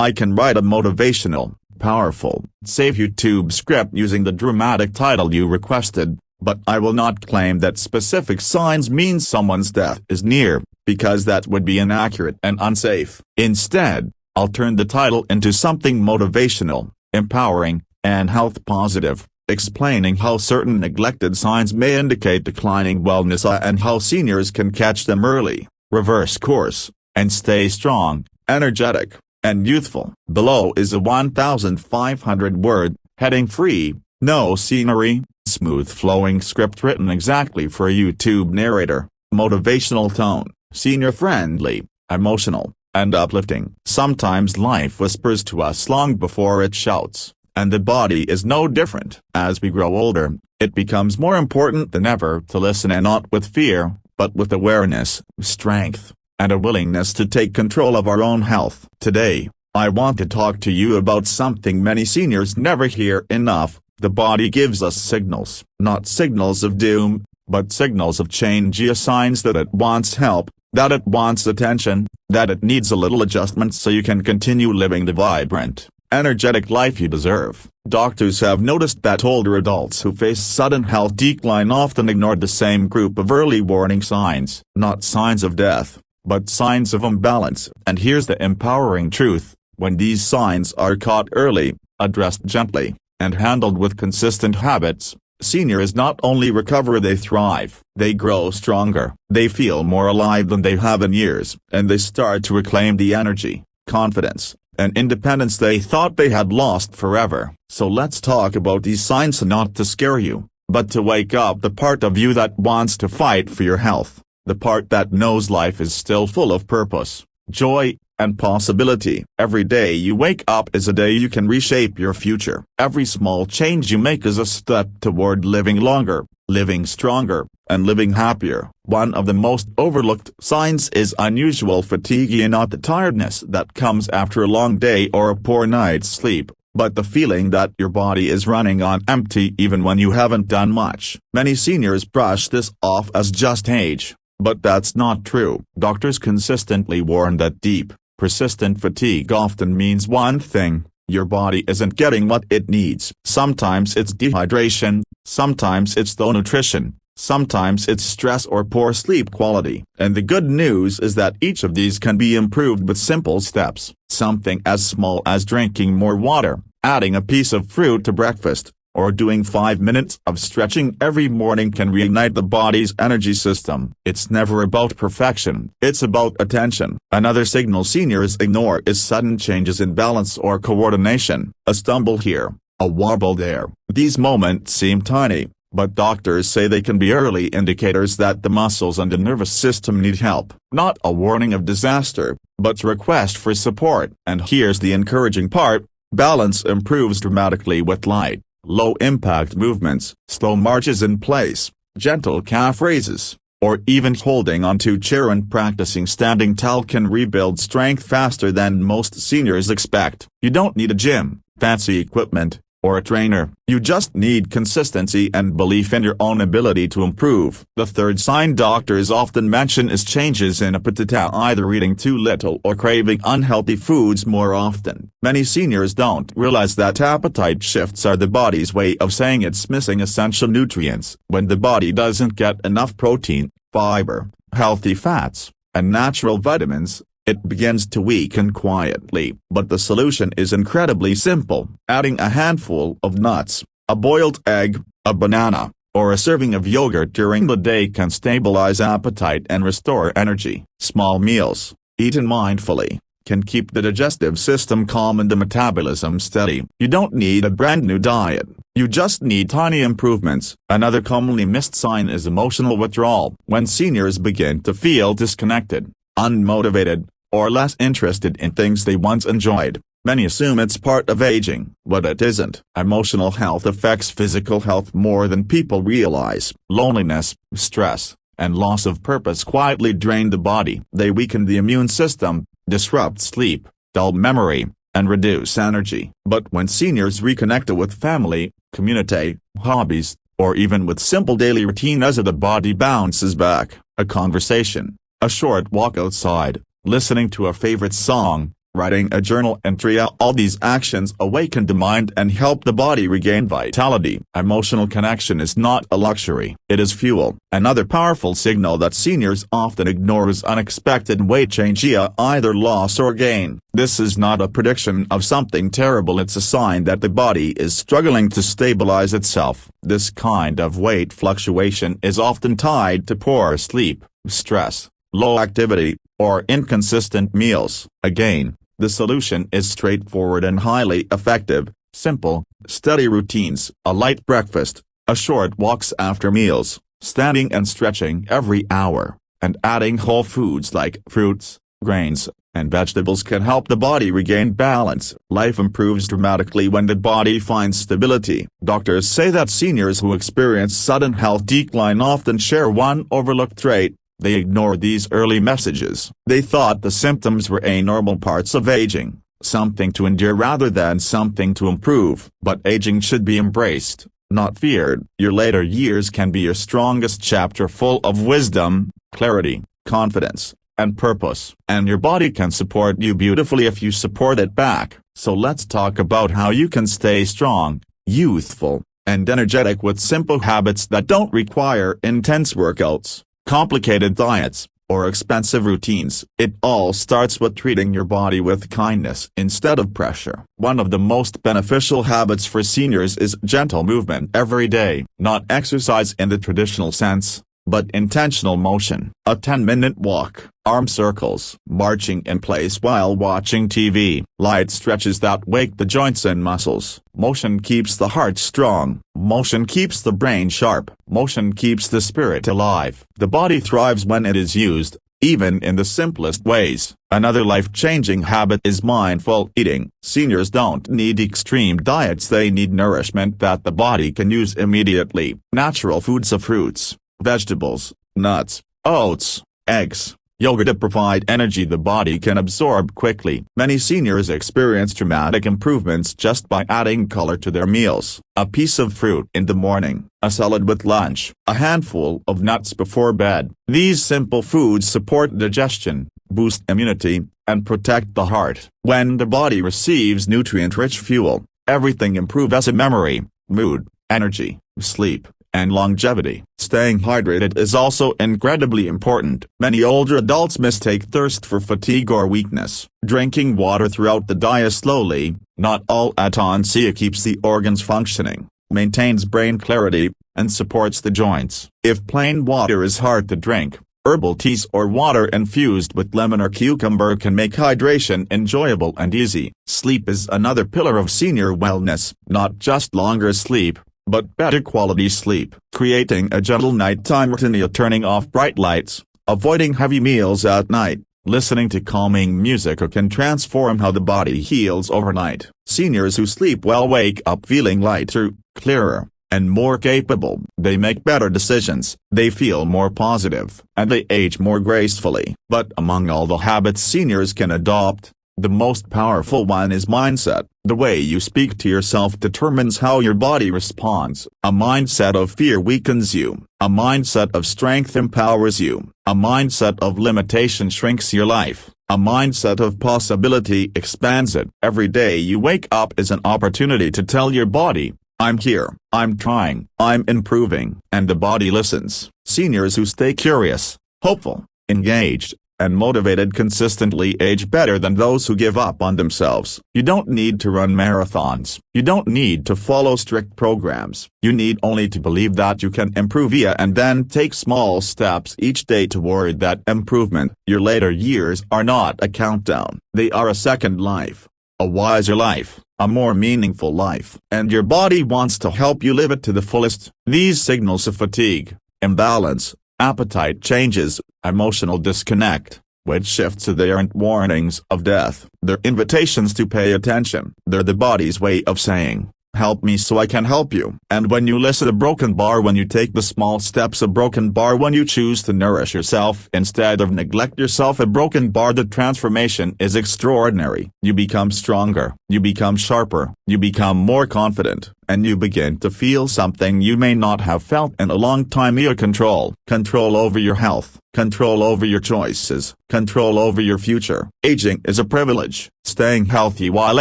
I can write a motivational, powerful, safe YouTube script using the dramatic title you requested, but I will not claim that specific signs mean someone's death is near, because that would be inaccurate and unsafe. Instead, I'll turn the title into something motivational, empowering, and health positive, explaining how certain neglected signs may indicate declining wellness and how seniors can catch them early, reverse course, and stay strong, energetic, and youthful. Below is a 1,500-word, heading-free, no scenery, smooth-flowing script written exactly for a YouTube narrator, motivational tone, senior-friendly, emotional, and uplifting. Sometimes life whispers to us long before it shouts, and the body is no different. As we grow older, it becomes more important than ever to listen, and not with fear, but with awareness, strength, and a willingness to take control of our own health. Today, I want to talk to you about something many seniors never hear enough. The body gives us signals, not signals of doom, but signals of change, signs that it wants help, that it wants attention, that it needs a little adjustment so you can continue living the vibrant, energetic life you deserve. Doctors have noticed that older adults who face sudden health decline often ignore the same group of early warning signs, not signs of death, but signs of imbalance. And here's the empowering truth: when these signs are caught early, addressed gently, and handled with consistent habits, seniors not only recover, they thrive, they grow stronger, they feel more alive than they have in years, and they start to reclaim the energy, confidence, and independence they thought they had lost forever. So let's talk about these signs, not to scare you, but to wake up the part of you that wants to fight for your health. The part that knows life is still full of purpose, joy, and possibility. Every day you wake up is a day you can reshape your future. Every small change you make is a step toward living longer, living stronger, and living happier. One of the most overlooked signs is unusual fatigue, not the tiredness that comes after a long day or a poor night's sleep, but the feeling that your body is running on empty even when you haven't done much. Many seniors brush this off as just age, but that's not true. Doctors consistently warn that deep, persistent fatigue often means one thing: your body isn't getting what it needs. Sometimes it's dehydration, sometimes it's low nutrition, sometimes it's stress or poor sleep quality. And the good news is that each of these can be improved with simple steps. Something as small as drinking more water, adding a piece of fruit to breakfast, or doing 5 minutes of stretching every morning can reignite the body's energy system. It's never about perfection, it's about attention. Another signal seniors ignore is sudden changes in balance or coordination. A stumble here, a wobble there. These moments seem tiny, but doctors say they can be early indicators that the muscles and the nervous system need help. Not a warning of disaster, but a request for support. And here's the encouraging part: balance improves dramatically with light, low-impact movements, slow marches in place, gentle calf raises, or even holding onto a chair and practicing standing tall can rebuild strength faster than most seniors expect. You don't need a gym, fancy equipment, or a trainer. You just need consistency and belief in your own ability to improve. The third sign doctors often mention is changes in appetite, either eating too little or craving unhealthy foods more often. Many seniors don't realize that appetite shifts are the body's way of saying it's missing essential nutrients. When the body doesn't get enough protein, fiber, healthy fats, and natural vitamins, it begins to weaken quietly. But the solution is incredibly simple: adding a handful of nuts, a boiled egg, a banana, or a serving of yogurt during the day can stabilize appetite and restore energy. Small meals, eaten mindfully, can keep the digestive system calm and the metabolism steady. You don't need a brand new diet, you just need tiny improvements. Another commonly missed sign is emotional withdrawal. When seniors begin to feel disconnected, unmotivated, or less interested in things they once enjoyed, many assume it's part of aging, but it isn't. Emotional health affects physical health more than people realize. Loneliness, stress, and loss of purpose quietly drain the body. They weaken the immune system, disrupt sleep, dull memory, and reduce energy. But when seniors reconnect with family, community, hobbies, or even with simple daily routines, the body bounces back. A conversation, a short walk outside, listening to a favorite song, writing a journal entry. All these actions awaken the mind and help the body regain vitality. Emotional connection is not a luxury, it is fuel. Another powerful signal that seniors often ignore is unexpected weight change, either loss or gain. This is not a prediction of something terrible, it's a sign that the body is struggling to stabilize itself. This kind of weight fluctuation is often tied to poor sleep, stress, low activity, or inconsistent meals. Again, the solution is straightforward and highly effective: simple, steady routines, a light breakfast, a short walks after meals, standing and stretching every hour, and adding whole foods like fruits, grains, and vegetables can help the body regain balance. Life improves dramatically when the body finds stability. Doctors say that seniors who experience sudden health decline often share one overlooked trait: they ignore these early messages. They thought the symptoms were normal parts of aging, something to endure rather than something to improve. But aging should be embraced, not feared. Your later years can be your strongest chapter, full of wisdom, clarity, confidence, and purpose. And your body can support you beautifully if you support it back. So let's talk about how you can stay strong, youthful, and energetic with simple habits that don't require intense workouts, complicated diets, or expensive routines. It all starts with treating your body with kindness instead of pressure. One of the most beneficial habits for seniors is gentle movement every day. Not exercise in the traditional sense, but intentional motion. A 10-minute walk, arm circles, marching in place while watching TV, light stretches that wake the joints and muscles. Motion keeps the heart strong. Motion keeps the brain sharp. Motion keeps the spirit alive. The body thrives when it is used, even in the simplest ways. Another life-changing habit is mindful eating. Seniors don't need extreme diets, they need nourishment that the body can use immediately. Natural foods of fruits, vegetables, nuts, oats, eggs, yogurt to provide energy the body can absorb quickly. Many seniors experience dramatic improvements just by adding color to their meals. A piece of fruit in the morning, a salad with lunch, a handful of nuts before bed. These simple foods support digestion, boost immunity, and protect the heart. When the body receives nutrient-rich fuel, everything improves: memory, mood, energy, sleep, and longevity. Staying hydrated is also incredibly important. Many older adults mistake thirst for fatigue or weakness. Drinking water throughout the day slowly, not all at once, keeps the organs functioning, maintains brain clarity, and supports the joints. If plain water is hard to drink, herbal teas or water infused with lemon or cucumber can make hydration enjoyable and easy. Sleep is another pillar of senior wellness. Not just longer sleep, but better quality sleep. Creating a gentle nighttime routine, turning off bright lights, avoiding heavy meals at night, listening to calming music can transform how the body heals overnight. Seniors who sleep well wake up feeling lighter, clearer, and more capable. They make better decisions, they feel more positive, and they age more gracefully. But among all the habits seniors can adopt, the most powerful one is mindset. The way you speak to yourself determines how your body responds. A mindset of fear weakens you. A mindset of strength empowers you. A mindset of limitation shrinks your life. A mindset of possibility expands it. Every day you wake up is an opportunity to tell your body, I'm here, I'm trying, I'm improving. And the body listens. Seniors who stay curious, hopeful, engaged, and motivated consistently age better than those who give up on themselves. You don't need to run marathons. You don't need to follow strict programs. You need only to believe that you can improve, and then take small steps each day toward that improvement. Your later years are not a countdown. They are a second life, a wiser life, a more meaningful life. And your body wants to help you live it to the fullest. These signals of fatigue, imbalance, appetite changes, emotional disconnect, weight shifts, they aren't warnings of death. They're invitations to pay attention. They're the body's way of saying, help me so I can help you. And when you listen to broken bar, when you take the small steps, a broken bar, when you choose to nourish yourself instead of neglect yourself, a broken bar, the transformation is extraordinary. You become stronger, you become sharper, you become more confident, and you begin to feel something you may not have felt in a long time: your control. Control over your health, control over your choices, control over your future. Aging is a privilege. Staying healthy while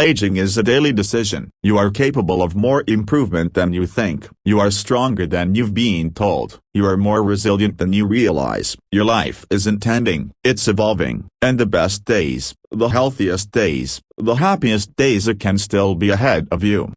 aging is a daily decision. You are capable of more improvement than you think. You are stronger than you've been told. You are more resilient than you realize. Your life isn't ending, it's evolving. And the best days, the healthiest days, the happiest days can still be ahead of you.